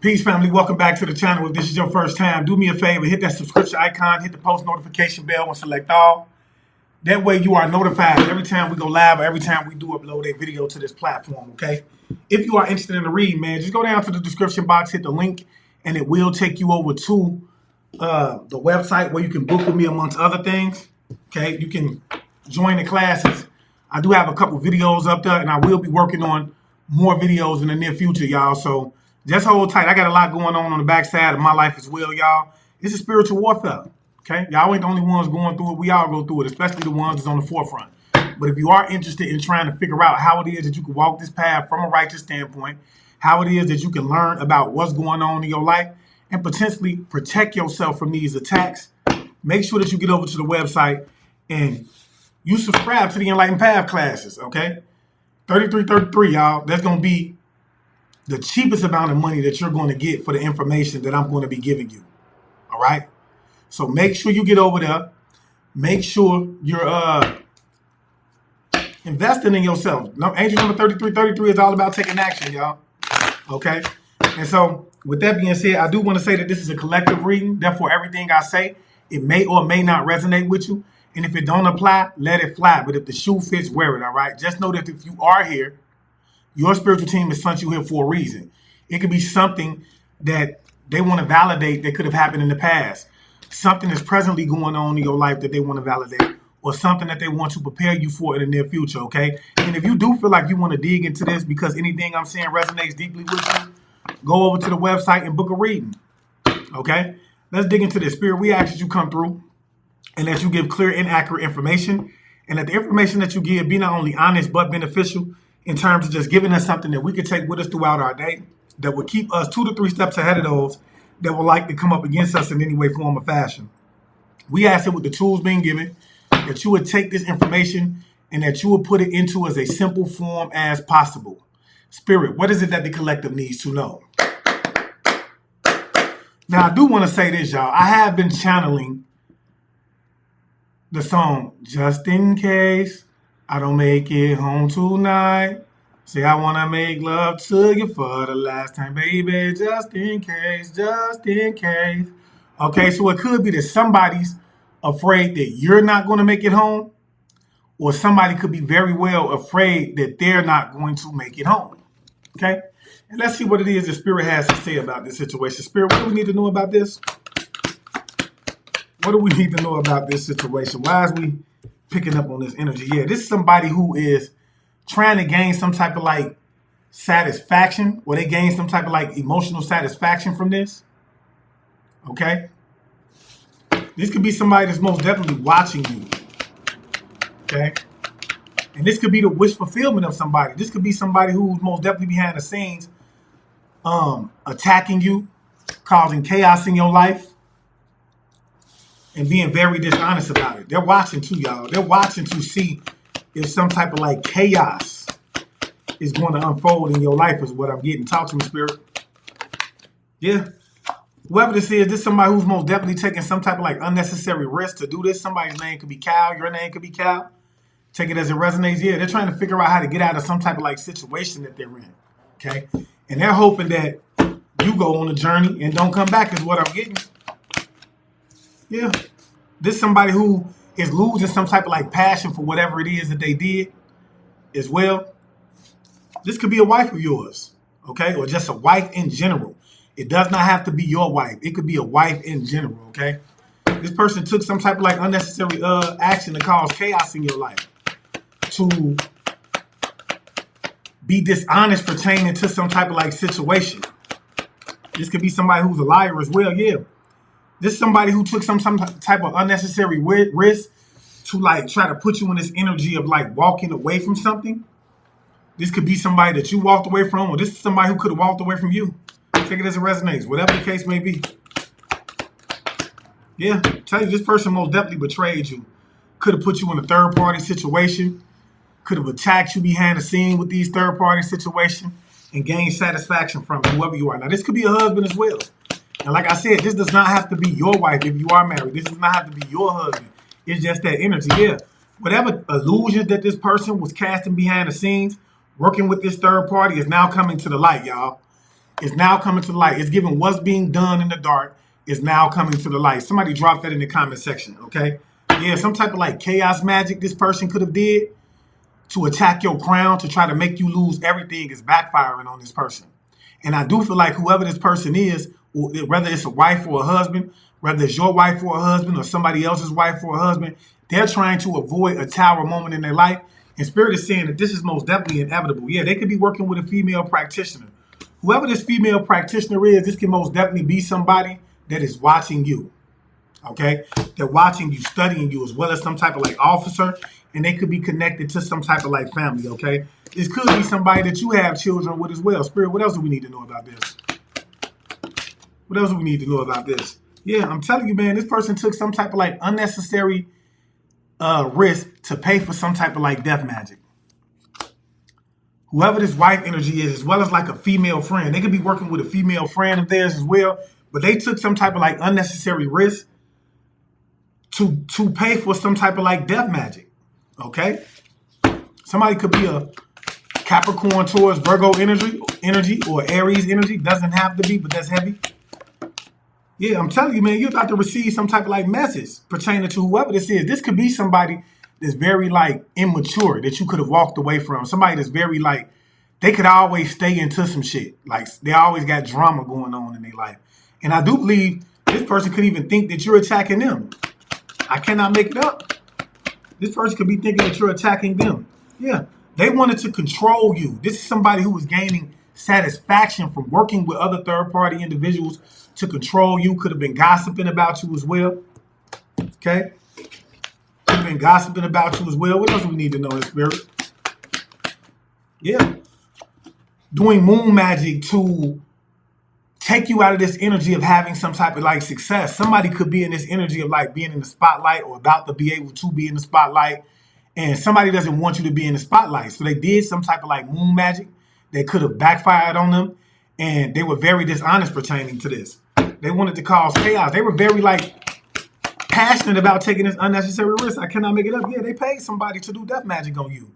Peace, family. Welcome back to the channel. If this is your first time, do me a favor. Hit that subscription icon. Hit the post notification bell and select all. That way you are notified every time we go live or every time we do upload a video to this platform, okay? If you are interested in the read, man, just go down to the description box, hit the link, and it will take you over to the website where you can book with me amongst other things, okay? You can join the classes. I do have a couple videos up there, and I will be working on more videos in the near future, y'all. So just hold tight. I got a lot going on the backside of my life as well, y'all. This is spiritual warfare, okay? Y'all ain't the only ones going through it. We all go through it, especially the ones that's on the forefront. But if you are interested in trying to figure out how it is that you can walk this path from a righteous standpoint, how it is that you can learn about what's going on in your life and potentially protect yourself from these attacks, make sure that you get over to the website and you subscribe to the Enlightened Path classes, okay? 3333, y'all. That's going to be the cheapest amount of money that you're going to get for the information that I'm going to be giving you. All right. So make sure you get over there. Make sure you're investing in yourself. Angel number 3333 is all about taking action, y'all. Okay. And so with that being said, I do want to say that this is a collective reading. Therefore, everything I say, it may or may not resonate with you. And if it don't apply, let it fly. But if the shoe fits, wear it. All right. Just know that if you are here, your spiritual team has sent you here for a reason. It could be something that they want to validate that could have happened in the past. Something that's presently going on in your life that they want to validate, or something that they want to prepare you for in the near future, okay? And if you do feel like you want to dig into this because anything I'm saying resonates deeply with you, go over to the website and book a reading, okay? Let's dig into this. Spirit, we ask that you come through and that you give clear and accurate information, and that the information that you give be not only honest but beneficial in terms of just giving us something that we could take with us throughout our day that would keep us 2 to 3 steps ahead of those that would like to come up against us in any way, form, or fashion. We ask that with the tools being given, that you would take this information and that you would put it into as a simple form as possible. Spirit, what is it that the collective needs to know? Now, I do want to say this, y'all. I have been channeling the song, Just in Case I Don't Make It Home Tonight. Say I want to make love to you for the last time, baby. Just in case, just in case. Okay, so it could be that somebody's afraid that you're not going to make it home, or somebody could be very well afraid that they're not going to make it home. Okay? And let's see what it is that Spirit has to say about this situation. Spirit, what do we need to know about this? What do we need to know about this situation? Why is we picking up on this energy? Yeah, this is somebody who is trying to gain some type of like satisfaction, or they gain some type of like emotional satisfaction from this. Okay? This could be somebody that's most definitely watching you. Okay? And this could be the wish fulfillment of somebody. This could be somebody who's most definitely behind the scenes attacking you, causing chaos in your life, and being very dishonest about it. They're watching too, y'all. They're watching to see if some type of like chaos is going to unfold in your life is what I'm getting. Talk to me, Spirit. Yeah. Whoever this is somebody who's most definitely taking some type of like unnecessary risk to do this. Somebody's name could be Cal. Your name could be Cal. Take it as it resonates. Yeah, they're trying to figure out how to get out of some type of like situation that they're in. Okay? And they're hoping that you go on a journey and don't come back is what I'm getting. Yeah. This is somebody who is losing some type of like passion for whatever it is that they did as well. This could be a wife of yours, okay? Or just a wife in general. It does not have to be your wife. It could be a wife in general, okay? This person took some type of like unnecessary action to cause chaos in your life, to be dishonest pertaining to some type of like situation. This could be somebody who's a liar as well, yeah. This is somebody who took some type of unnecessary risk to like try to put you in this energy of like walking away from something. This could be somebody that you walked away from, or this is somebody who could have walked away from you. Take it as it resonates, whatever the case may be. Yeah, tell you this person most definitely betrayed you. Could have put you in a third party situation. Could have attacked you behind the scene with these third party situations and gained satisfaction from whoever you are. Now, this could be a husband as well. And like I said, this does not have to be your wife if you are married. This does not have to be your husband. It's just that energy. Yeah. Whatever illusions that this person was casting behind the scenes, working with this third party is now coming to the light, y'all. is now coming to the light. It's giving what's being done in the dark is now coming to the light. Somebody drop that in the comment section, okay? Yeah, some type of like chaos magic this person could have did to attack your crown, to try to make you lose everything, is backfiring on this person. And I do feel like whoever this person is, whether it's a wife or a husband, whether it's your wife or a husband or somebody else's wife or a husband, they're trying to avoid a tower moment in their life. And Spirit is saying that this is most definitely inevitable. Yeah, they could be working with a female practitioner. Whoever this female practitioner is, this can most definitely be somebody that is watching you. Okay? They're watching you, studying you, as well as some type of like officer, and they could be connected to some type of like family, okay? This could be somebody that you have children with as well. Spirit, what else do we need to know about this? What else do we need to know about this? Yeah, I'm telling you, man, this person took some type of like unnecessary risk to pay for some type of like death magic. Whoever this wife energy is, as well as like a female friend, they could be working with a female friend of theirs as well, but they took some type of like unnecessary risk to pay for some type of like death magic. Okay, somebody could be a Capricorn, Taurus, Virgo energy, or Aries energy. Doesn't have to be, but that's heavy. Yeah, I'm telling you, man, you're about to receive some type of like message pertaining to whoever this is. This could be somebody that's very like immature that you could have walked away from. Somebody that's very like, they could always stay into some shit. Like they always got drama going on in their life. And I do believe this person could even think that you're attacking them. I cannot make it up. This person could be thinking that you're attacking them. Yeah, they wanted to control you. This is somebody who was gaining satisfaction from working with other third-party individuals to control you. Could have been gossiping about you as well. Okay? Could have been gossiping about you as well. What else do we need to know in Spirit? Yeah. Doing moon magic to take you out of this energy of having some type of like success. Somebody could be in this energy of like being in the spotlight or about to be able to be in the spotlight, and somebody doesn't want you to be in the spotlight. So they did some type of like moon magic that could have backfired on them, and they were very dishonest pertaining to this. They wanted to cause chaos. They were very like passionate about taking this unnecessary risk. I cannot make it up. Yeah, they paid somebody to do death magic on you.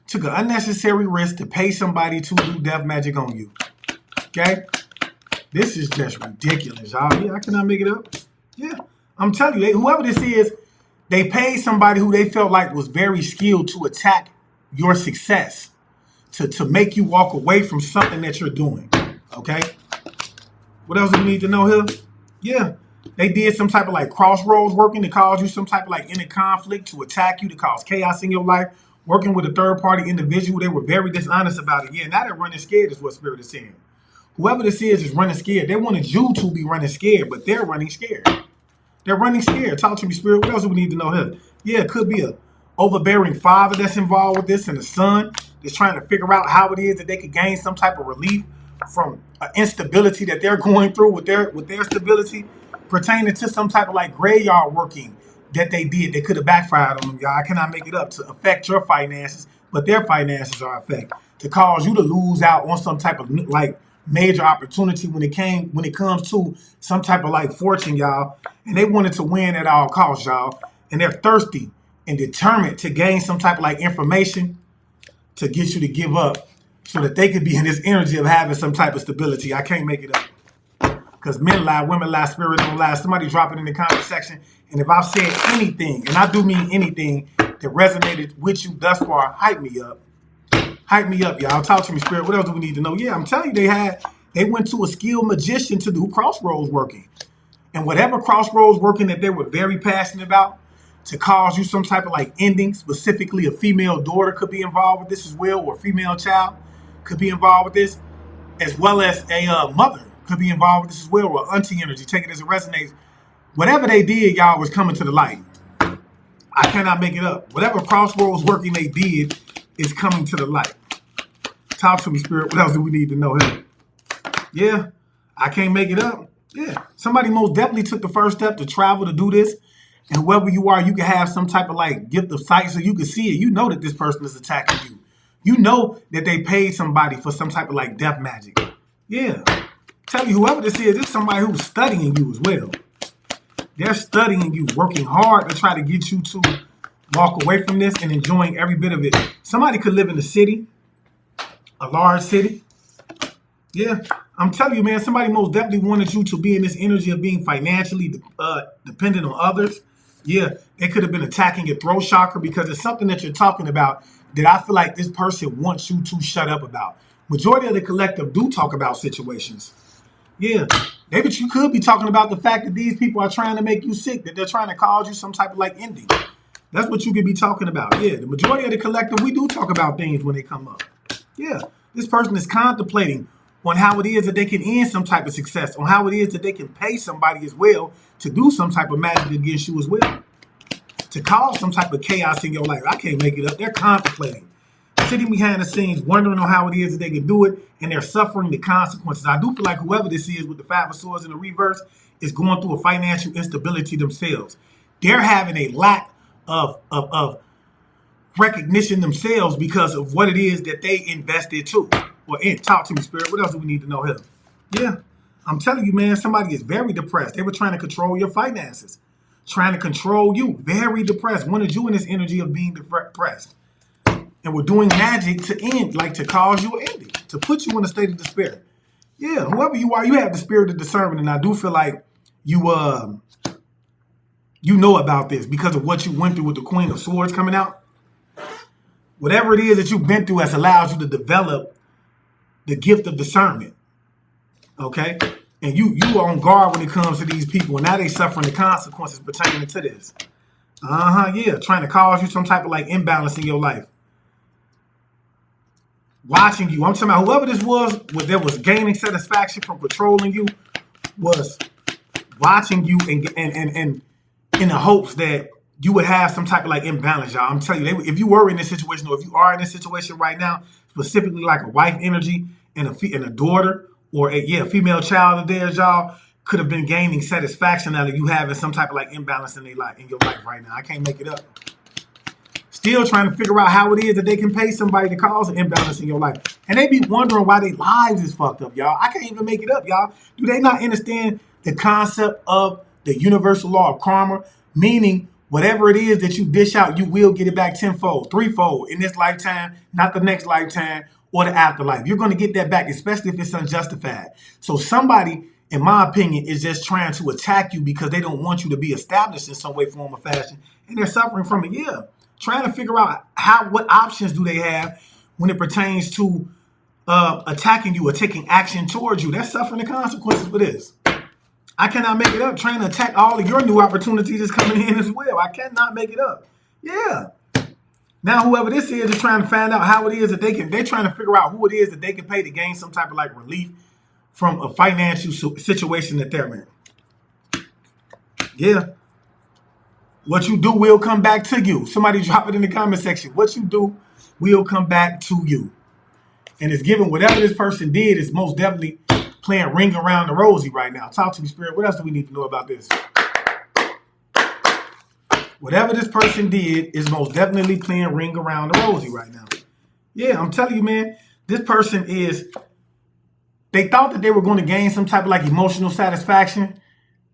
Took an unnecessary risk to pay somebody to do death magic on you. Okay? This is just ridiculous, y'all. Yeah, I cannot make it up. Yeah, I'm telling you, whoever this is, they paid somebody who they felt like was very skilled to attack your success, to make you walk away from something that you're doing, okay? What else do we need to know here? Yeah, they did some type of like crossroads working to cause you some type of like inner conflict, to attack you, to cause chaos in your life, working with a third-party individual. They were very dishonest about it. Yeah, now they're running scared is what Spirit is saying. Whoever this is running scared. They wanted you to be running scared, but they're running scared. They're running scared. Talk to me, Spirit. What else do we need to know here? Yeah, it could be a overbearing father that's involved with this, and a son that's trying to figure out how it is that they could gain some type of relief from instability that they're going through with their stability, pertaining to some type of like graveyard working that they did. They could have backfired on them, y'all. I cannot make it up, to affect your finances, but their finances are affected, to cause you to lose out on some type of like major opportunity when it comes to some type of like fortune, y'all. And they wanted to win at all costs, y'all. And they're thirsty and determined to gain some type of like information to get you to give up so that they could be in this energy of having some type of stability. I can't make it up. Because men lie, women lie, spirit don't lie. Somebody drop it in the comment section. And if I've said anything, and I do mean anything, that resonated with you thus far, hype me up. Hype me up, y'all. Talk to me, Spirit. What else do we need to know? Yeah, I'm telling you, they went to a skilled magician to do crossroads working. And whatever crossroads working that they were very passionate about, to cause you some type of like ending, specifically a female daughter could be involved with this as well, or a female child could be involved with this, as well as a mother could be involved with this as well, or auntie energy. Take it as it resonates. Whatever they did, y'all, was coming to the light. I cannot make it up. Whatever crossroads working they did is coming to the light. Talk to me, Spirit. What else do we need to know here? Yeah, I can't make it up. Yeah, somebody most definitely took the first step to travel to do this. And whoever you are, you can have some type of like gift of sight so you can see it. You know that this person is attacking you. You know that they paid somebody for some type of like death magic. Yeah. Tell you, whoever this is somebody who's studying you as well. They're studying you, working hard to try to get you to walk away from this and enjoying every bit of it. Somebody could live in a city, a large city. Yeah, I'm telling you, man, somebody most definitely wanted you to be in this energy of being financially dependent on others. Yeah, they could have been attacking your throat chakra because it's something that you're talking about that I feel like this person wants you to shut up about. Majority of the collective do talk about situations. Yeah, maybe you could be talking about the fact that these people are trying to make you sick, that they're trying to cause you some type of like ending. That's what you could be talking about. Yeah, the majority of the collective, we do talk about things when they come up. Yeah, this person is contemplating on how it is that they can end some type of success, on how it is that they can pay somebody as well to do some type of magic against you as well, to cause some type of chaos in your life. I can't make it up. They're contemplating, sitting behind the scenes, wondering on how it is that they can do it, and they're suffering the consequences. I do feel like whoever this is with the Five of Swords in the reverse is going through a financial instability themselves. They're having a lack of recognition themselves because of what it is that they invested to. Well, talk to me, Spirit. What else do we need to know here? Yeah, I'm telling you, man, somebody is very depressed. They were trying to control your finances, trying to control you. Very depressed. Wanted you in this energy of being depressed. And we're doing magic to end, like to cause you an ending, to put you in a state of despair. Yeah, whoever you are, you have the spirit of discernment, and I do feel like you know about this because of what you went through with the Queen of Swords coming out. Whatever it is that you've been through has allowed you to develop the gift of discernment. Okay? And you are on guard when it comes to these people, and now they suffering the consequences pertaining to this. Yeah, trying to cause you some type of like imbalance in your life. Watching you. I'm talking about whoever this was that was gaining satisfaction from controlling you was watching you and in the hopes that you would have some type of like imbalance, y'all. I'm telling you, if you were in this situation, or if you are in this situation right now, specifically like a wife energy and a daughter or a female child of theirs, y'all, could have been gaining satisfaction out of you having some type of like imbalance in your life right now. I can't make it up. Still trying to figure out how it is that they can pay somebody to cause an imbalance in your life. And they be wondering why their lives is fucked up, y'all. I can't even make it up, y'all. Do they not understand the concept of the universal law of karma? Meaning, whatever it is that you dish out, you will get it back tenfold, threefold in this lifetime, not the next lifetime or the afterlife. You're going to get that back, especially if it's unjustified. So somebody, in my opinion, is just trying to attack you because they don't want you to be established in some way, form, or fashion. And they're suffering from it, yeah. Trying to figure out what options do they have when it pertains to attacking you or taking action towards you. They're suffering the consequences for this. I cannot make it up. Trying to attack all of your new opportunities is coming in as well. I cannot make it up. Yeah. Now, whoever this is trying to find out how it is that they're trying to figure out who it is that they can pay to gain some type of like relief from a financial situation that they're in. Yeah. What you do will come back to you. Somebody drop it in the comment section. What you do will come back to you. And it's given whatever this person did is most definitely playing Ring Around the Rosie right now. Talk to me, Spirit. What else do we need to know about this? Whatever this person did is most definitely playing Ring Around the Rosie right now. Yeah, I'm telling you, man, this person they thought that they were going to gain some type of like emotional satisfaction,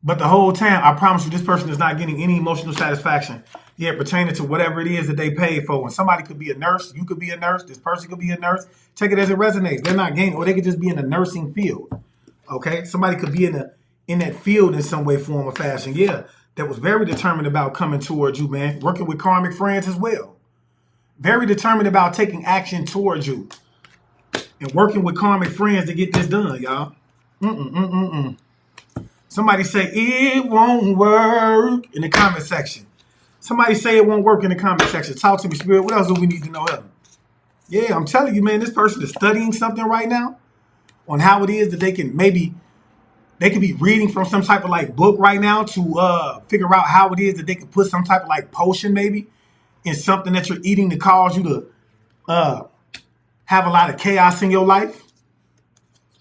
but the whole time, I promise you, this person is not getting any emotional satisfaction yet pertaining to whatever it is that they paid for. And somebody could be a nurse, you could be a nurse, this person could be a nurse. Take it as it resonates. They're not gaining, or they could just be in the nursing field. Okay, somebody could be in that field in some way, form, or fashion. Yeah, that was very determined about coming towards you, man. Working with karmic friends as well. Very determined about taking action towards you and working with karmic friends to get this done, y'all. Somebody say it won't work in the comment section. Somebody say it won't work in the comment section. Talk to me, Spirit. What else do we need to know here? Yeah, I'm telling you, man, this person is studying something right now on how it is that they can be reading from some type of like book right now to figure out how it is that they can put some type of like potion maybe in something that you're eating to cause you to have a lot of chaos in your life.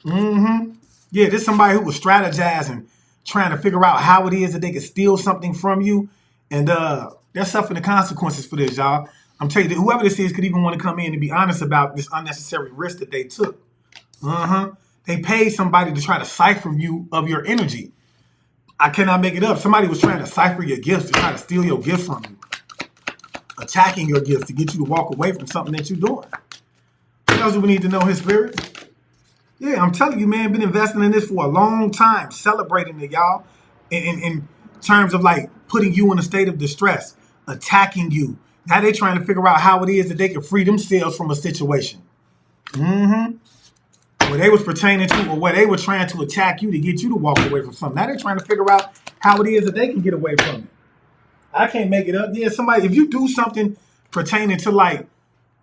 Yeah, this is somebody who was strategizing, trying to figure out how it is that they can steal something from you. And they're suffering the consequences for this, y'all. I'm telling you, whoever this is could even want to come in and be honest about this unnecessary risk that they took. They paid somebody to try to cipher you of your energy. I cannot make it up. Somebody was trying to cipher your gifts, to try to steal your gifts from you. Attacking your gifts to get you to walk away from something that you're doing. What else do we need to know, his spirit? Yeah, I'm telling you, man, been investing in this for a long time, celebrating it, y'all, in terms of like putting you in a state of distress, attacking you. Now they're trying to figure out how it is that they can free themselves from a situation. Mm-hmm. Where they was pertaining to, or where they were trying to attack you to get you to walk away from something. Now they're trying to figure out how it is that they can get away from it. I can't make it up. Yeah, somebody, if you do something pertaining to like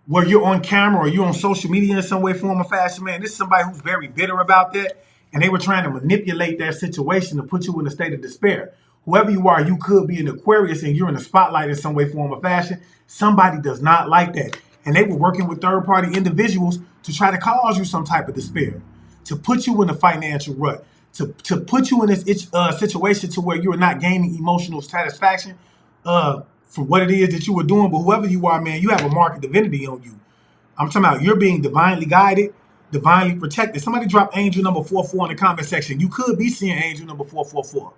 where you're on camera or you're on social media in some way, form, or fashion, man, this is somebody who's very bitter about that. And they were trying to manipulate that situation to put you in a state of despair. Whoever you are, you could be an Aquarius and you're in the spotlight in some way, form, or fashion. Somebody does not like that. And they were working with third-party individuals to try to cause you some type of despair, to put you in a financial rut, to put you in this situation to where you're not gaining emotional satisfaction from what it is that you were doing. But whoever you are, man, you have a mark of divinity on you. I'm talking about you're being divinely guided, divinely protected. Somebody drop angel number 44 in the comment section. You could be seeing angel number 444.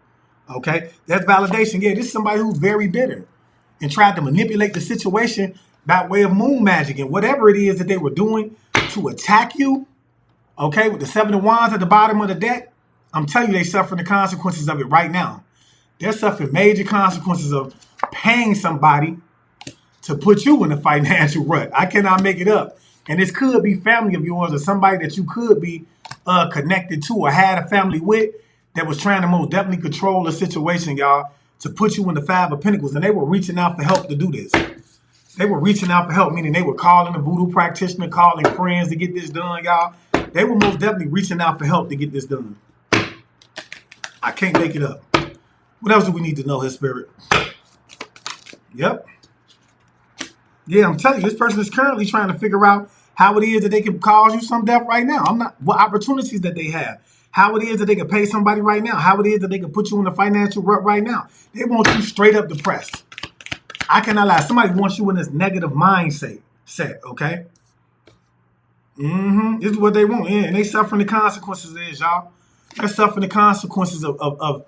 Okay? That's validation. Yeah, this is somebody who's very bitter and tried to manipulate the situation by way of moon magic and whatever it is that they were doing to attack you. Okay? With the 7 of Wands at the bottom of the deck, I'm telling you, they're suffering the consequences of it right now. They're suffering major consequences of paying somebody to put you in a financial rut. I cannot make it up. And this could be family of yours or somebody that you could be connected to or had a family with that was trying to most definitely control the situation, y'all, to put you in the 5 of Pentacles. And they were reaching out for help to do this. They were reaching out for help, meaning they were calling a voodoo practitioner, calling friends to get this done, y'all. They were most definitely reaching out for help to get this done. I can't make it up. What else do we need to know, his spirit? Yep. Yeah, I'm telling you, this person is currently trying to figure out how it is that they can cause you some death right now. What opportunities that they have. How it is that they can pay somebody right now. How it is that they can put you in a financial rut right now. They want you straight up depressed. I cannot lie. Somebody wants you in this negative mindset, okay? This is what they want. Yeah, and they suffering the consequences of this, y'all. They're suffering the consequences of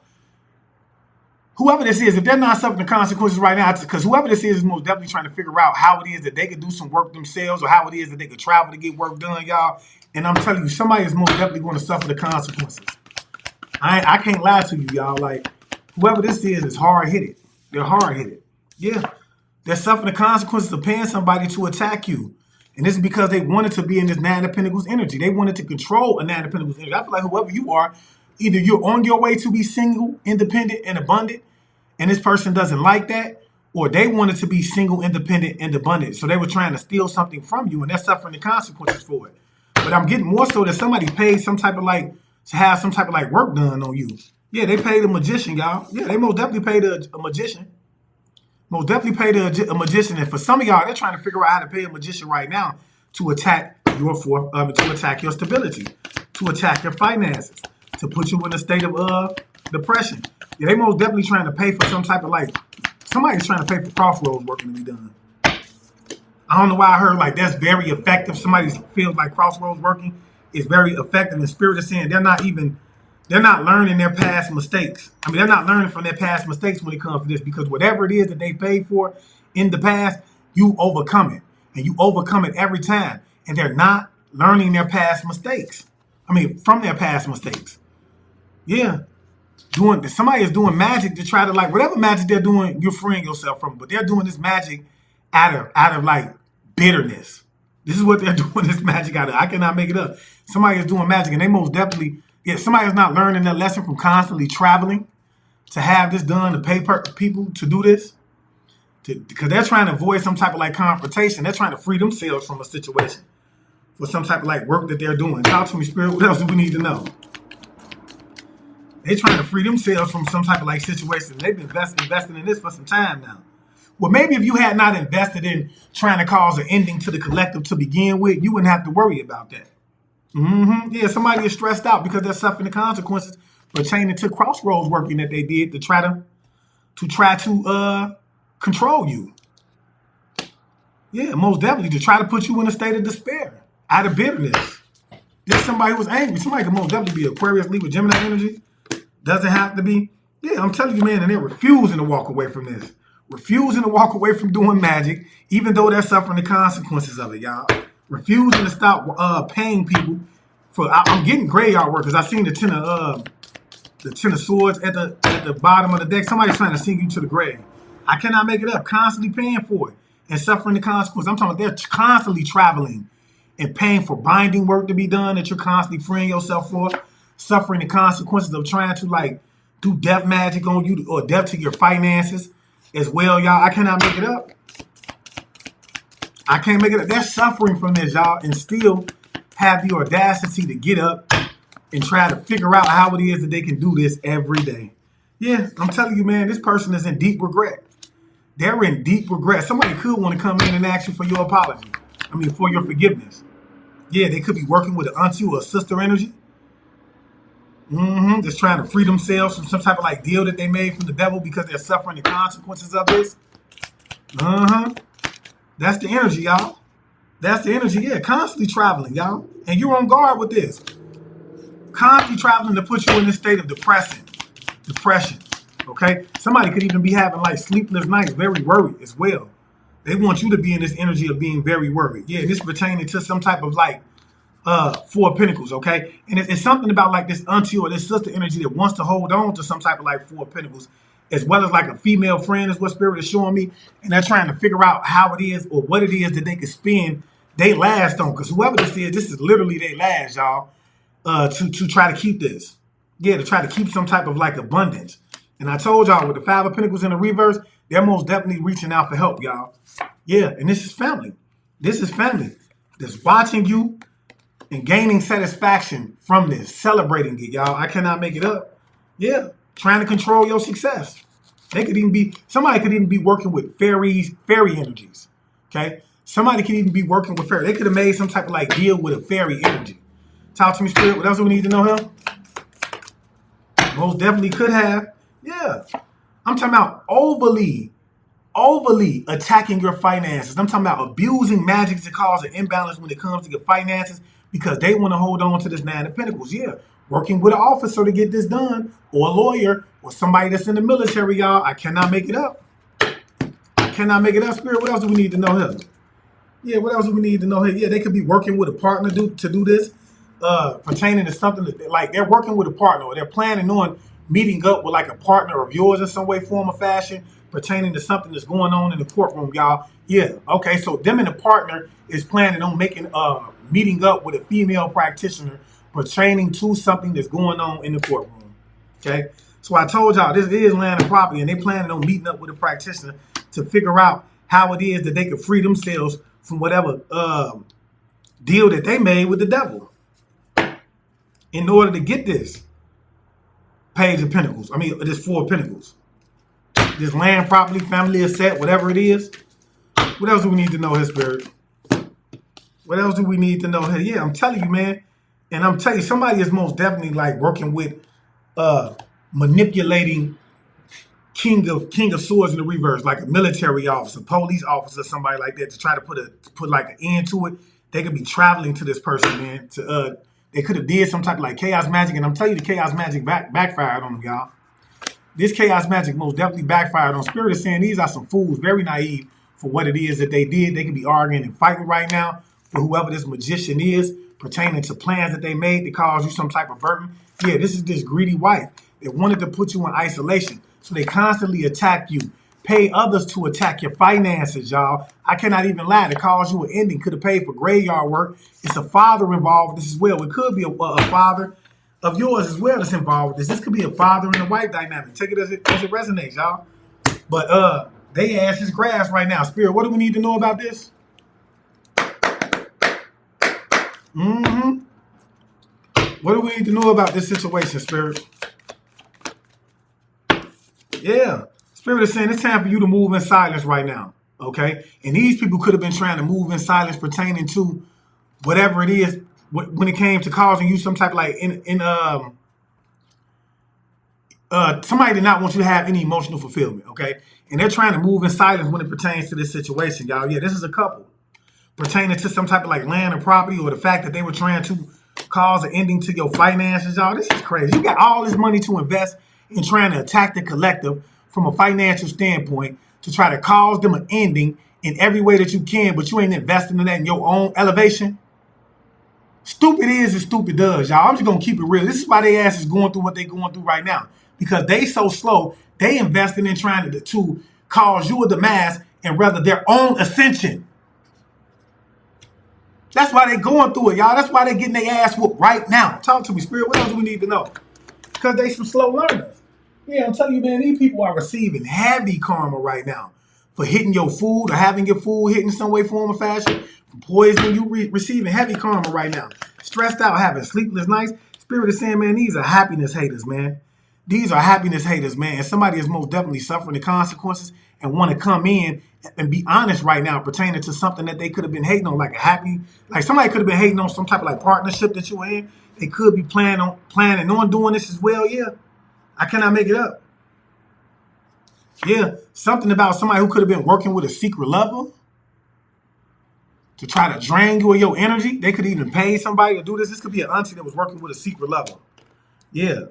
whoever this is. If they're not suffering the consequences right now, because whoever this is most definitely trying to figure out how it is that they could do some work themselves or how it is that they could travel to get work done, y'all. And I'm telling you, somebody is most definitely going to suffer the consequences. I can't lie to you, y'all. Like, whoever this is hard-headed. They're hard-headed. Yeah. They're suffering the consequences of paying somebody to attack you. And this is because they wanted to be in this 9 of Pentacles energy. They wanted to control a 9 of Pentacles energy. I feel like whoever you are, either you're on your way to be single, independent, and abundant, and this person doesn't like that, or they wanted to be single, independent, and abundant. So they were trying to steal something from you, and they're suffering the consequences for it. But I'm getting more so that somebody paid some type of like, to have some type of like work done on you. Yeah, they paid a magician, y'all. Yeah, they most definitely paid a magician. Most definitely paid a magician. And for some of y'all, they're trying to figure out how to pay a magician right now to attack your to attack your stability, to attack your finances, to put you in a state of depression. Yeah, they most definitely trying to pay for some type of like, somebody's trying to pay for crossroads working to be done. I don't know why I heard like that's very effective. Somebody feels like crossroads working is very effective. And Spirit is saying they're not learning their past mistakes. I mean, they're not learning from their past mistakes when it comes to this, because whatever it is that they paid for in the past, you overcome it. And you overcome it every time. And they're not learning their past mistakes. I mean, from their past mistakes. Yeah. Somebody is doing magic to try to like, whatever magic they're doing, you're freeing yourself from. But they're doing this magic out of like bitterness. This is what they're doing this magic out of. I cannot make it up. Somebody is doing magic, and they most definitely, yeah, somebody is not learning that lesson from constantly traveling to have this done, to pay people to do this. Because they're trying to avoid some type of like confrontation. They're trying to free themselves from a situation for some type of like work that they're doing. Talk to me, Spirit. What else do we need to know? They're trying to free themselves from some type of like situation. They've been investing in this for some time now. Well, maybe if you had not invested in trying to cause an ending to the collective to begin with, you wouldn't have to worry about that. Yeah, somebody is stressed out because they're suffering the consequences pertaining to crossroads working that they did to try to control you. Yeah, most definitely to try to put you in a state of despair, out of bitterness. There's somebody who was angry. Somebody can most definitely be Aquarius, Libra, Gemini energy. Doesn't have to be. Yeah, I'm telling you, man, and they're refusing to walk away from this. Refusing to walk away from doing magic, even though they're suffering the consequences of it, y'all. Refusing to stop paying people I'm getting graveyard work because I seen the ten of swords at the bottom of the deck. Somebody's trying to send you to the grave. I cannot make it up. Constantly paying for it and suffering the consequences. I'm talking about they're constantly traveling and paying for binding work to be done that you're constantly freeing yourself for, suffering the consequences of trying to like do death magic on you or death to your finances as well, y'all. I cannot make it up. I can't make it up. They're suffering from this, y'all, and still have the audacity to get up and try to figure out how it is that they can do this every day. Yeah, I'm telling you, man, this person is in deep regret. They're in deep regret. Somebody could want to come in and ask you for your apology. For your forgiveness. Yeah, they could be working with an auntie or a sister energy. Just trying to free themselves from some type of like deal that they made from the devil because they're suffering the consequences of this. That's the energy, y'all. That's the energy, yeah. Constantly traveling, y'all. And you're on guard with this. Constantly traveling to put you in this state of depression. Okay? Somebody could even be having like sleepless nights, very worried as well. They want you to be in this energy of being very worried. Yeah, this pertaining to some type of like Four of Pentacles, okay? And it's something about like this auntie or this sister energy that wants to hold on to some type of like Four of Pentacles, as well as like a female friend is what Spirit is showing me. And they're trying to figure out how it is or what it is that they can spend they last on. Because whoever this is literally they last, y'all, to try to keep this. Yeah, to try to keep some type of like abundance. And I told y'all with the Five of Pentacles in the reverse, they're most definitely reaching out for help, y'all. Yeah, and this is family. This is family that's watching you and gaining satisfaction from this, celebrating it, y'all. I cannot make it up. Yeah, trying to control your success. Somebody could even be working with fairy energies, okay? Somebody could even be working with fairy. They could have made some type of like deal with a fairy energy. Talk to me, Spirit. What else do we need to know here? Most definitely could have. Yeah. I'm talking about overly attacking your finances. I'm talking about abusing magic to cause an imbalance when it comes to your finances because they want to hold on to this Nine of Pentacles. Yeah, working with an officer to get this done or a lawyer or somebody that's in the military, y'all. I cannot make it up. I cannot make it up, Spirit. What else do we need to know here? Yeah, what else do we need to know here? Yeah, they could be working with a partner to do this pertaining to something that like they're working with a partner or they're planning on meeting up with like a partner of yours in some way, form, or fashion pertaining to something that's going on in the courtroom, y'all. Yeah, okay, so them and the partner is planning on meeting up with a female practitioner pertaining to something that's going on in the courtroom, okay? So I told y'all this is land and property and they planning on meeting up with a practitioner to figure out how it is that they can free themselves from whatever deal that they made with the devil in order to get this Page of Pentacles. This Four of Pentacles. This land, property, family, asset, whatever it is. What else do we need to know here, Spirit? What else do we need to know here? Yeah, I'm telling you, man. And I'm telling you, somebody is most definitely like working with manipulating King of Swords in the reverse, like a military officer, police officer, somebody like that to try to put like an end to it. They could be traveling to this person, man. They could have did some type of like chaos magic, and I'm telling you, the chaos magic backfired on them, y'all. This chaos magic most definitely backfired on. Spirit is saying these are some fools, very naive for what it is that they did. They could be arguing and fighting right now for whoever this magician is pertaining to plans that they made to cause you some type of burden. Yeah, this is this greedy wife that wanted to put you in isolation. So they constantly attack you, pay others to attack your finances, y'all. I cannot even lie. To cause you an ending, could have paid for graveyard work. It's a father involved with this as well. It could be a father of yours as well that's involved with this. This could be a father and a wife dynamic. Take it as it resonates, y'all. But they ass is grass right now. Spirit, what do we need to know about this? What do we need to know about this situation, Spirit? Yeah. Spirit is saying it's time for you to move in silence right now. Okay? And these people could have been trying to move in silence pertaining to whatever it is when it came to causing you some type of like somebody did not want you to have any emotional fulfillment, okay? And they're trying to move in silence when it pertains to this situation, y'all. Yeah, this is a couple pertaining to some type of like land or property or the fact that they were trying to cause an ending to your finances, y'all. This is crazy. You got all this money to invest in trying to attack the collective from a financial standpoint to try to cause them an ending in every way that you can, but you ain't investing in that in your own elevation. Stupid is and stupid does, y'all. I'm just gonna keep it real. This is why they ass is going through what they going through right now. Because they so slow, they invested in trying to cause you a demise and rather their own ascension. That's why they going through it, y'all. That's why they getting their ass whooped right now. Talk to me, Spirit. What else do we need to know? Because they some slow learners. Yeah, I'm telling you, man, these people are receiving heavy karma right now for hitting your food or having your food hit in some way, form, or fashion. From poisoning, you receiving heavy karma right now. Stressed out, having sleepless nights. Spirit is saying, man, these are happiness haters, man. These are happiness haters, man. And somebody is most definitely suffering the consequences and want to come in and be honest right now pertaining to something that they could have been hating on, like somebody could have been hating on some type of like partnership that you were in. They could be planning on doing this as well. Yeah, I cannot make it up. Yeah, something about somebody who could have been working with a secret lover to try to drain you of your energy. They could even pay somebody to do this. This could be an auntie that was working with a secret lover. Yeah.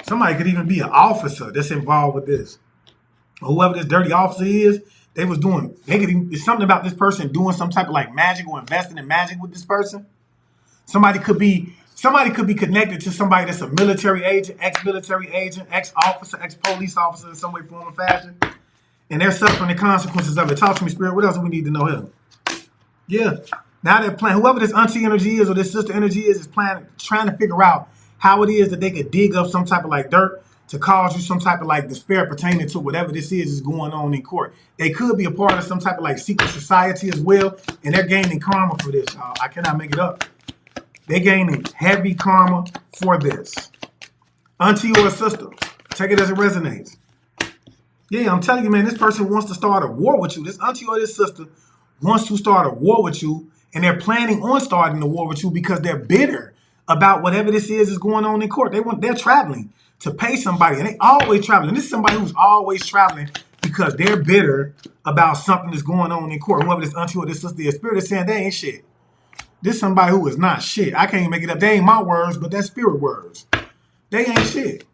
Somebody could even be an officer that's involved with this. Or whoever this dirty officer is, it's something about this person doing some type of like magic or investing in magic with this person. Somebody could be connected to somebody that's a military agent, ex-military agent, ex-officer, ex-police officer in some way, form, or fashion. And they're suffering the consequences of it. Talk to me, Spirit. What else do we need to know here? Yeah. Now they're planning, whoever this auntie energy is or this sister energy is trying to figure out how it is that they could dig up some type of like dirt to cause you some type of like despair pertaining to whatever this is going on in court. They could be a part of some type of like secret society as well, and they're gaining karma for this, y'all. I cannot make it up. They're gaining heavy karma for this. Auntie or sister, take it as it resonates. Yeah, I'm telling you, man, this person wants to start a war with you. This auntie or this sister wants to start a war with you, and they're planning on starting a war with you because they're bitter about whatever this is going on in court. They're traveling to pay somebody, and they always traveling. This is somebody who's always traveling because they're bitter about something that's going on in court. Whoever this auntie or this sister is, Spirit is saying they ain't shit. This is somebody who is not shit. I can't even make it up. They ain't my words, but that's Spirit words. They ain't shit.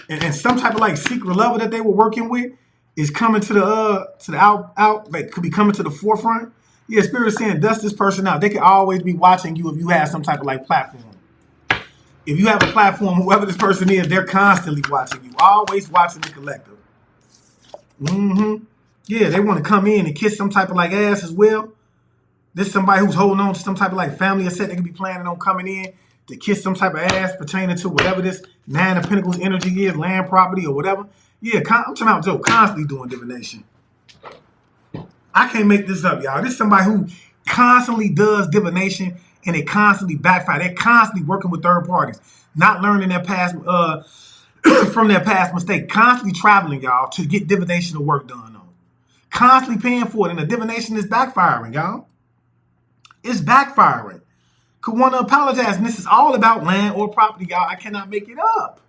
And some type of like secret lover that they were working with is coming to the out, like could be coming to the forefront. Yeah, Spirit is saying dust this person out. They could always be watching you if you have some type of like platform. If you have a platform, whoever this person is, they're constantly watching you. Always watching the collective. Yeah, they want to come in and kiss some type of like ass as well. This is somebody who's holding on to some type of like family asset. They could be planning on coming in to kiss some type of ass pertaining to whatever this Nine of Pentacles energy is, land, property, or whatever. Yeah, I'm talking about Joe constantly doing divination. I can't make this up, y'all. This is somebody who constantly does divination and it constantly backfire. They're constantly working with third parties, not learning their past from their past mistake, constantly traveling, y'all, to get divination or work done on. Constantly paying for it, and the divination is backfiring, y'all. It's backfiring. Could want to apologize, and this is all about land or property, y'all. I cannot make it up.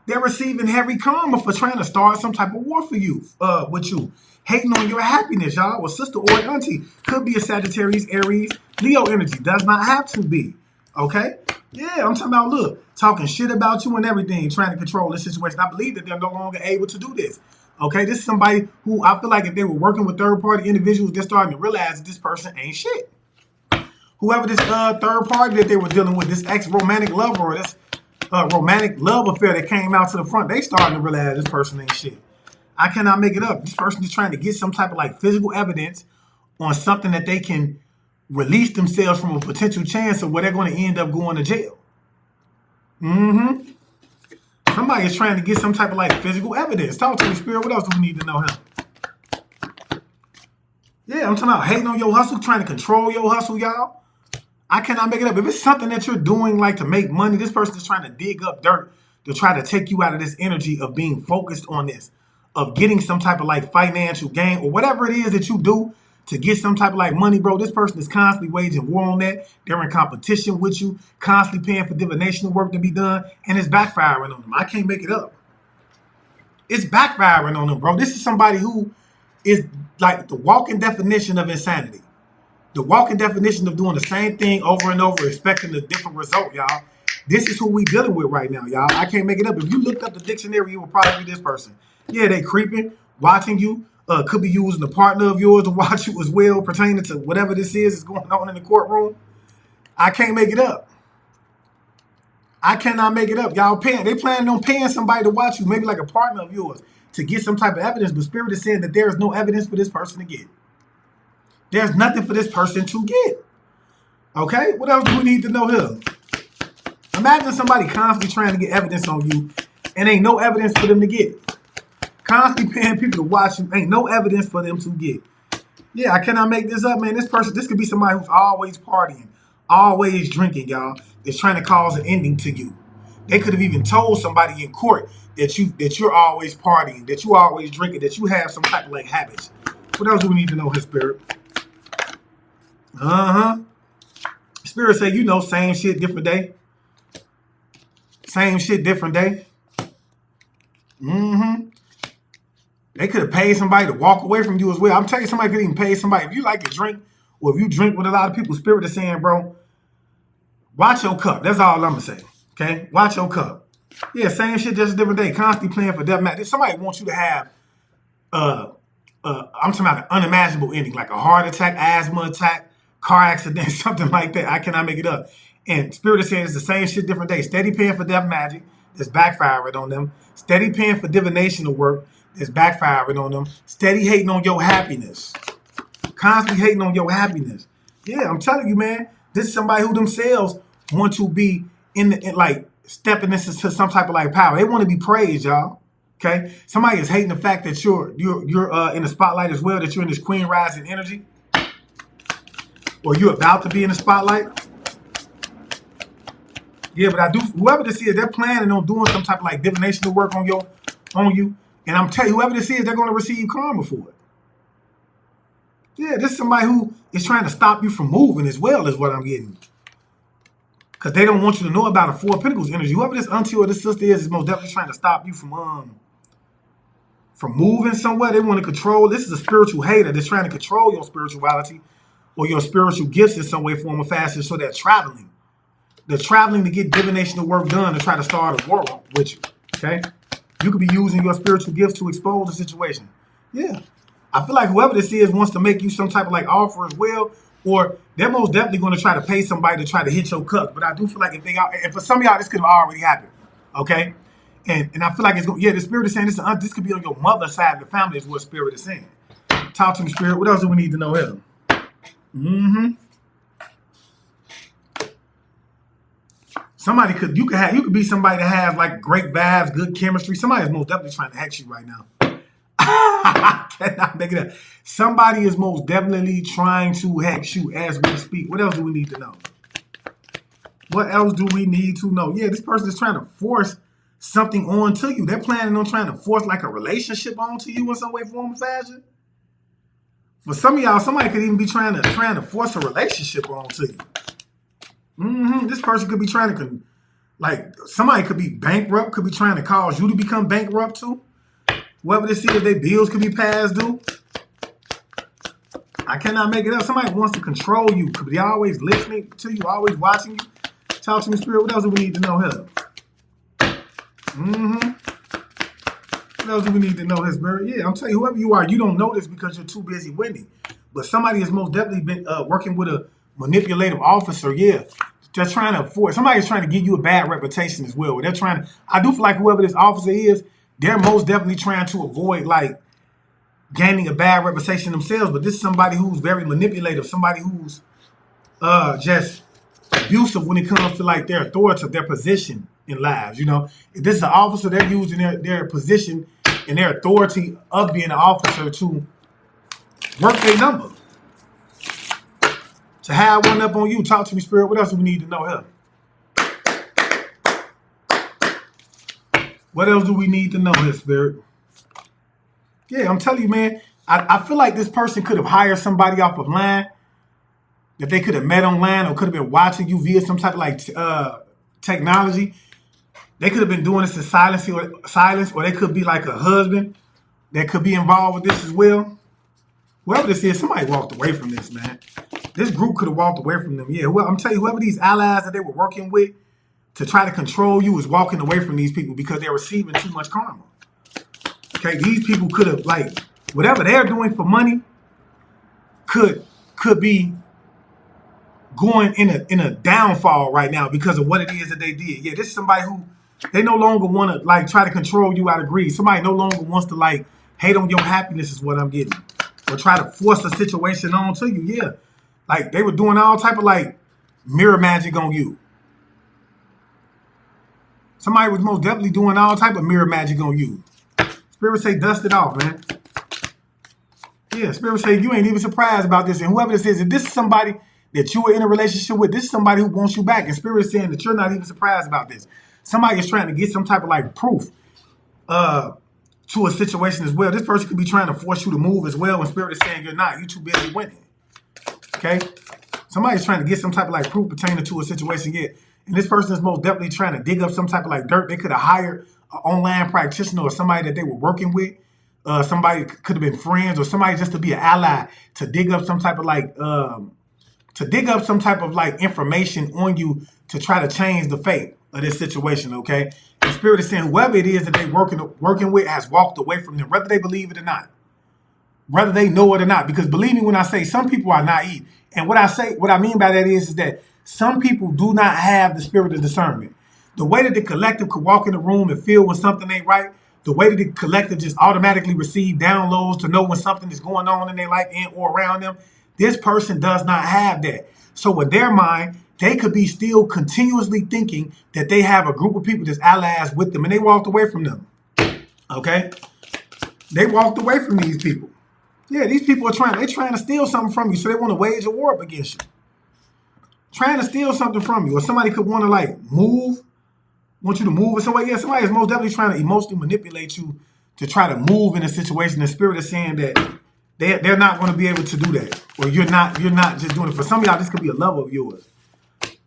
They're receiving heavy karma for trying to start some type of war for you, with you. Hating on your happiness, y'all. Or sister or auntie. Could be a Sagittarius, Aries, Leo energy. Does not have to be. Okay? Yeah, I'm talking about, look, talking shit about you and everything, trying to control this situation. I believe that they're no longer able to do this. Okay? This is somebody who I feel like if they were working with third-party individuals, they're starting to realize that this person ain't shit. Whoever this third party that they were dealing with, this ex-romantic lover or this romantic love affair that came out to the front, they starting to realize this person ain't shit. I cannot make it up. This person is trying to get some type of like physical evidence on something that they can release themselves from a potential chance of where they're going to end up going to jail. Somebody is trying to get some type of like physical evidence. Talk to me, Spirit. What else do we need to know here? Yeah, I'm talking about hating on your hustle, trying to control your hustle, y'all. I cannot make it up. If it's something that you're doing like to make money, this person is trying to dig up dirt to try to take you out of this energy of being focused on this, of getting some type of like financial gain or whatever it is that you do to get some type of like money, bro. This person is constantly waging war on that. They're in competition with you, constantly paying for divination work to be done, and it's backfiring on them. I can't make it up. It's backfiring on them, bro. This is somebody who is like the walking definition of insanity. The walking definition of doing the same thing over and over, expecting a different result, y'all. This is who we dealing with right now, y'all. I can't make it up. If you looked up the dictionary, you would probably be this person. Yeah, they creeping, watching you, could be using a partner of yours to watch you as well, pertaining to whatever this is going on in the courtroom. I can't make it up. I cannot make it up. Y'all paying. They planning on paying somebody to watch you, maybe like a partner of yours, to get some type of evidence. But Spirit is saying that there is no evidence for this person to get. There's nothing for this person to get. Okay? What else do we need to know here? Imagine somebody constantly trying to get evidence on you and ain't no evidence for them to get. Constantly paying people to watch you, ain't no evidence for them to get. Yeah, I cannot make this up, man. This could be somebody who's always partying, always drinking, y'all. That's trying to cause an ending to you. They could have even told somebody in court that you're always partying, that you always drinking, that you have some type of like habits. What else do we need to know, his Spirit? Spirit say, same shit, different day. Same shit, different day. They could have paid somebody to walk away from you as well. I'm telling you, somebody could even pay somebody. If you like to drink, or if you drink with a lot of people, Spirit is saying, bro, watch your cup. That's all I'm going to say. Okay? Watch your cup. Yeah, same shit, just a different day. Constantly playing for death match. If somebody wants you to have, I'm talking about an unimaginable ending, like a heart attack, asthma attack, car accident, something like that. I cannot make it up. And Spirit is saying it's the same shit, different day. Steady paying for death magic. That's backfiring on them. Steady paying for divinational work. That's backfiring on them. Steady hating on your happiness. Constantly hating on your happiness. Yeah, I'm telling you, man. This is somebody who themselves want to be stepping into some type of like power. They want to be praised, y'all. Okay? Somebody is hating the fact that you're in the spotlight as well, that you're in this queen rising energy. Or you're about to be in the spotlight. Yeah, but whoever this is, they're planning on doing some type of like divinational work on you. And I'm telling you, whoever this is, they're going to receive karma for it. Yeah, this is somebody who is trying to stop you from moving as well, is what I'm getting. Because they don't want you to know about a Four of Pentacles energy. Whoever this auntie or this sister is most definitely trying to stop you from moving somewhere. They want to control. This is a spiritual hater that's trying to control your spirituality or your spiritual gifts in some way, form, or fashion. So they're traveling. They're traveling to get divinational work done to try to start a war with you. Okay? You could be using your spiritual gifts to expose the situation. Yeah. I feel like whoever this is wants to make you some type of like offer as well, or they're most definitely going to try to pay somebody to try to hit your cup. But I do feel like if for some of y'all, this could have already happened. Okay? And I feel like the Spirit is saying this could be on your mother's side of the family is what Spirit is saying. Talk to me, Spirit. What else do we need to know here? You could be somebody that has like great vibes, good chemistry. Somebody is most definitely trying to hex you right now. I cannot make it up. Somebody is most definitely trying to hex you as we speak. What else do we need to know? What else do we need to know? Yeah, this person is trying to force something onto you. They're planning on trying to force like a relationship onto you in some way, form, or fashion. For some of y'all, somebody could even be trying to force a relationship onto you. This person could be trying to, somebody could be bankrupt, could be trying to cause you to become bankrupt too. Whoever this is, their bills could be past due. I cannot make it up. Somebody wants to control you. Could be always listening to you, always watching you. Talk to me, Spirit. What else do we need to know here? What else do we need to know here, Spirit? Yeah, I'm telling you, whoever you are, you don't know this because you're too busy winning. But somebody has most definitely been working with a manipulative officer. Yeah, they're trying to force. Somebody's trying to give you a bad reputation as well. I do feel like whoever this officer is, they're most definitely trying to avoid gaining a bad reputation themselves. But this is somebody who's very manipulative, somebody who's just abusive when it comes to their authority, their position in lives. If this is an officer, they're using their position and their authority of being an officer to work their number. To have one up on you. Talk to me, Spirit. What else do we need to know here? What else do we need to know here, Spirit? Yeah, I'm telling you, man. I feel like this person could have hired somebody off of line that they could have met online or could have been watching you via some type of technology. They could have been doing this in silence, or they could be like a husband that could be involved with this as well. Whoever this is, somebody walked away from this, man. This group could have walked away from them. Yeah, well, I'm telling you, whoever these allies that they were working with to try to control you is walking away from these people because they're receiving too much karma. Okay, these people could have whatever they're doing for money could be going in a downfall right now because of what it is that they did. Yeah, this is somebody who they no longer want to like try to control you out of greed. Somebody no longer wants to like hate on your happiness is what I'm getting, or try to force a situation onto you. Yeah, like they were doing all type of like mirror magic on you. Somebody was most definitely doing all type of mirror magic on you. Spirit say dust it off, man. Yeah, Spirit say you ain't even surprised about this. And whoever this is, if this is somebody that you are in a relationship with, this is somebody who wants you back. And Spirit is saying that you're not even surprised about this. Somebody is trying to get some type of like proof to a situation as well. This person could be trying to force you to move as well. And Spirit is saying you're not. You're too busy winning. Okay? Somebody's trying to get some type of like proof pertaining to a situation yet. And this person is most definitely trying to dig up some type of like dirt. They could have hired an online practitioner or somebody that they were working with. Somebody could have been friends or somebody just to be an ally to dig up some type of like information on you to try to change the fate of this situation, okay? The Spirit is saying whoever it is that they're working with has walked away from them, whether they believe it or not, whether they know it or not. Because believe me when I say some people are naive. And what I mean by that is that some people do not have the spirit of discernment. The way that the collective could walk in the room and feel when something ain't right, the way that the collective just automatically receive downloads to know when something is going on in their life and or around them, this person does not have that. So in their mind, they could be still continuously thinking that they have a group of people that's allies with them, and they walked away from them. Okay? They walked away from these people. Yeah, these people are trying to steal something from you, so they want to wage a war up against you. Trying to steal something from you. Or somebody could want to like want you to move in some way. Yeah, somebody is most definitely trying to emotionally manipulate you to try to move in a situation. The Spirit is saying that they're not going to be able to do that. Or you're not just doing it. For some of y'all, this could be a love of yours.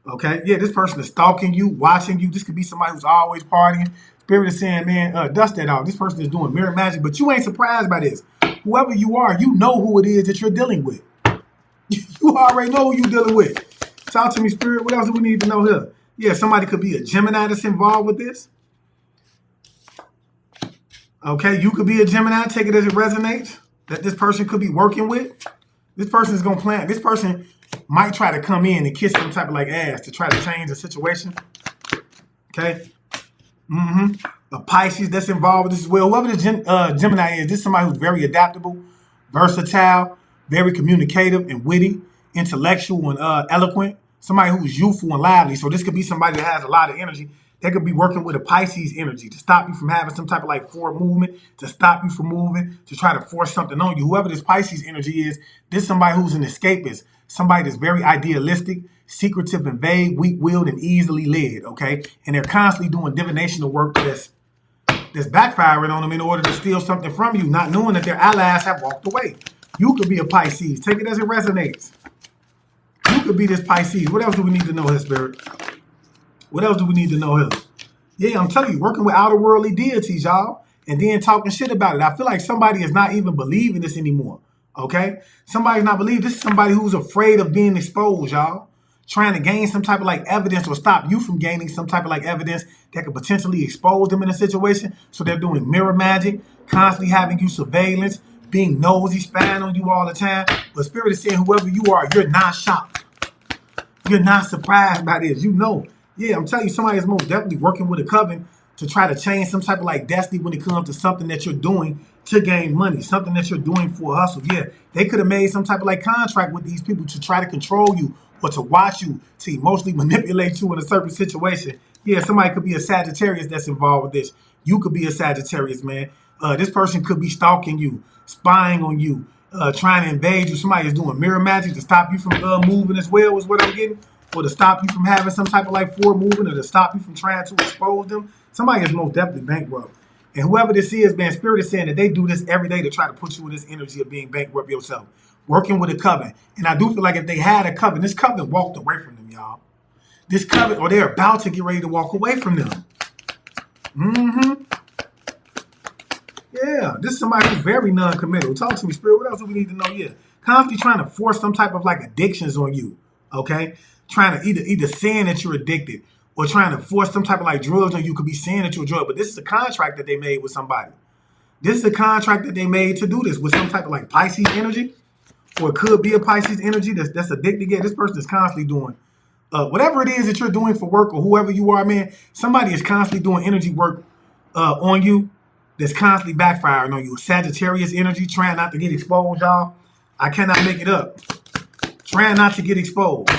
Okay? Yeah, this person is stalking you, watching you. This could be somebody who's always partying. Spirit is saying, man, dust that off. This person is doing mirror magic, but you ain't surprised by this. Whoever you are, you know who it is that you're dealing with. You already know who you're dealing with. Talk to me, Spirit. What else do we need to know here? Yeah, somebody could be a Gemini that's involved with this. Okay, you could be a Gemini. Take it as it resonates. That this person could be working with. This person is going to plan. This person might try to come in and kiss some type of like ass to try to change the situation. Okay? A Pisces that's involved with this as well. Whoever this Gemini is, this is somebody who's very adaptable, versatile, very communicative and witty, intellectual and eloquent. Somebody who's youthful and lively. So this could be somebody that has a lot of energy. They could be working with a Pisces energy to stop you from having some type of like forward movement, to stop you from moving, to try to force something on you. Whoever this Pisces energy is, this is somebody who's an escapist, somebody that's very idealistic, secretive and vague, weak-willed, and easily led, okay? And they're constantly doing divinational work that's backfiring on them in order to steal something from you, not knowing that their allies have walked away. You could be a Pisces. Take it as it resonates. You could be this Pisces. What else do we need to know here, Spirit? What else do we need to know here? Yeah, I'm telling you, working with outer worldly deities, y'all, and then talking shit about it. I feel like somebody is not even believing this anymore, okay? Somebody's not believing. This is somebody who's afraid of being exposed, y'all. Trying to gain some type of like evidence or stop you from gaining some type of like evidence that could potentially expose them in a situation. So they're doing mirror magic, constantly having you surveillance, being nosy, spying on you all the time. But Spirit is saying whoever you are, you're not shocked. You're not surprised by this. You know. Yeah, I'm telling you, somebody is most definitely working with a coven to try to change some type of like destiny when it comes to something that you're doing to gain money, something that you're doing for a hustle. Yeah, they could have made some type of like contract with these people to try to control you or to watch you, to emotionally manipulate you in a certain situation. Yeah, somebody could be a Sagittarius that's involved with this. You could be a Sagittarius, man. This person could be stalking you, spying on you, trying to invade you. Somebody is doing mirror magic to stop you from moving as well, is what I'm getting. Or to stop you from having some type of like forward movement, or to stop you from trying to expose them. Somebody is most definitely bankrupt. And whoever this is, man, Spirit is saying that they do this every day to try to put you in this energy of being bankrupt yourself. Working with a coven. And I do feel like if they had a coven, this coven walked away from them, y'all. This coven, or they're about to get ready to walk away from them. Yeah, this is somebody who's very non-committal. Talk to me, Spirit. What else do we need to know here? Constantly trying to force some type of like addictions on you, okay? Trying to either saying that you're addicted or trying to force some type of like drugs on you. Could be saying that you're a drug, but this is a contract that they made with somebody. This is a contract that they made to do this with some type of like Pisces energy, or it could be a Pisces energy that's addicted. Yeah, this person is constantly doing whatever it is that you're doing for work, or whoever you are, man. Somebody is constantly doing energy work on you that's constantly backfiring on you. Sagittarius energy, trying not to get exposed, y'all. I cannot make it up. Trying not to get exposed.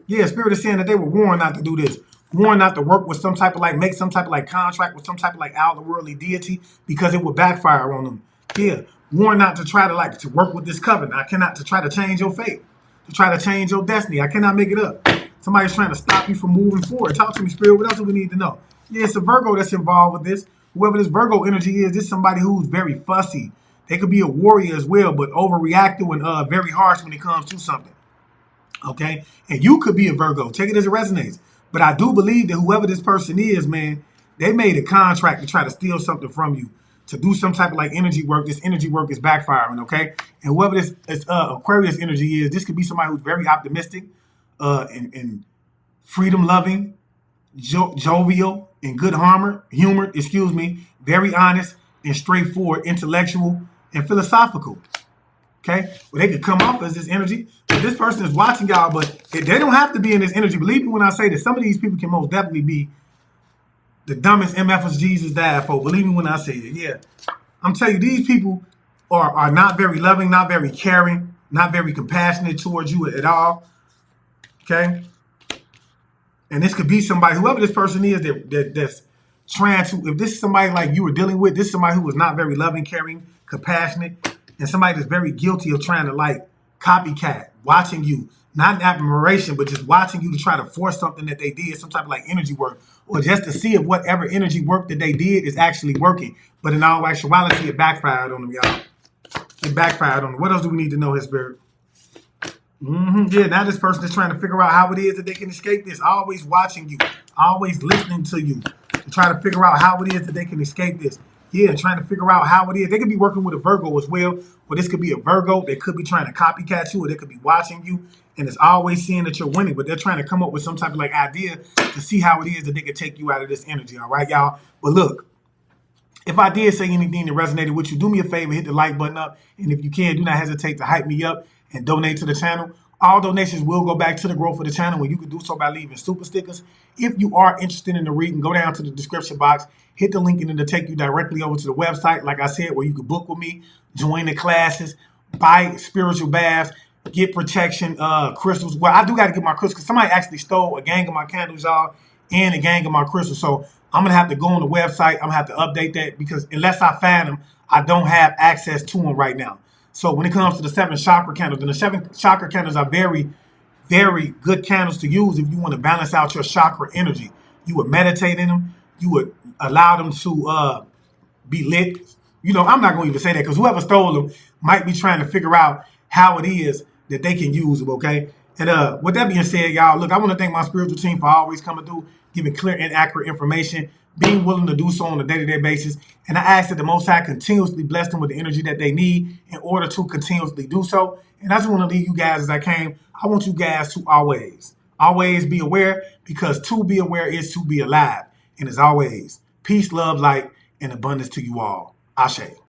Yeah, Spirit is saying that they were warned not to do this. Warned not to work with some type of like, make some type of like contract with some type of like out-of-worldly deity because it would backfire on them. Yeah, warned not to try to like to work with this covenant. I cannot to try to change your fate, to try to change your destiny. I cannot make it up. Somebody's trying to stop you from moving forward. Talk to me, Spirit. What else do we need to know? Yeah, it's a Virgo that's involved with this. Whoever this Virgo energy is, this is somebody who's very fussy. They could be a warrior as well, but overreactive and very harsh when it comes to something. Okay? And you could be a Virgo. Take it as it resonates. But I do believe that whoever this person is, man, they made a contract to try to steal something from you, to do some type of like energy work. This energy work is backfiring, okay? And whoever this Aquarius energy is, this could be somebody who's very optimistic and freedom-loving, jovial, and good humor, very honest and straightforward, intellectual and philosophical. Okay, well, they could come off as this energy, but this person is watching y'all, but they don't have to be in this energy. Believe me when I say that some of these people can most definitely be the dumbest MFs Jesus died for. Believe me when I say it. Yeah, I'm telling you, these people are not very loving, not very caring, not very compassionate towards you at all. Okay, and this could be somebody, whoever this person is, that's trying to. If this is somebody like you were dealing with, this is somebody who was not very loving, caring, compassionate. And somebody that's very guilty of trying to like copycat, watching you, not in admiration, but just watching you to try to force something that they did, some type of like energy work, or just to see if whatever energy work that they did is actually working. But in all actuality, it backfired on them, y'all. It backfired on them. What else do we need to know here, Spirit? Yeah, now this person is trying to figure out how it is that they can escape this. Always watching you, always listening to you, to try to figure out how it is that they can escape this. Yeah, trying to figure out how it is. They could be working with a Virgo as well, or this could be a Virgo. They could be trying to copycat you, or they could be watching you, and it's always seeing that you're winning, but they're trying to come up with some type of like idea to see how it is that they can take you out of this energy, all right, y'all? But look, if I did say anything that resonated with you, do me a favor, hit the like button up, and if you can, do not hesitate to hype me up and donate to the channel. All donations will go back to the growth of the channel, and you can do so by leaving super stickers. If you are interested in the reading, go down to the description box, hit the link, and it'll take you directly over to the website, like I said, where you can book with me, join the classes, buy spiritual baths, get protection, crystals. Well, I do got to get my crystals, because somebody actually stole a gang of my candles, y'all, and a gang of my crystals. So I'm going to have to go on the website. I'm going to have to update that, because unless I find them, I don't have access to them right now. So when it comes to the 7 chakra candles, and the 7 chakra candles are very, very good candles to use if you want to balance out your chakra energy. You would meditate in them. You would allow them to be lit. You know, I'm not going to even say that, because whoever stole them might be trying to figure out how it is that they can use them, okay? And with that being said, y'all, look, I want to thank my spiritual team for always coming through, giving clear and accurate information, being willing to do so on a day-to-day basis. And I ask that the Most High continuously bless them with the energy that they need in order to continuously do so. And I just want to leave you guys as I came. I want you guys to always be aware, because to be aware is to be alive. And as always, peace, love, light, and abundance to you all. Ashe.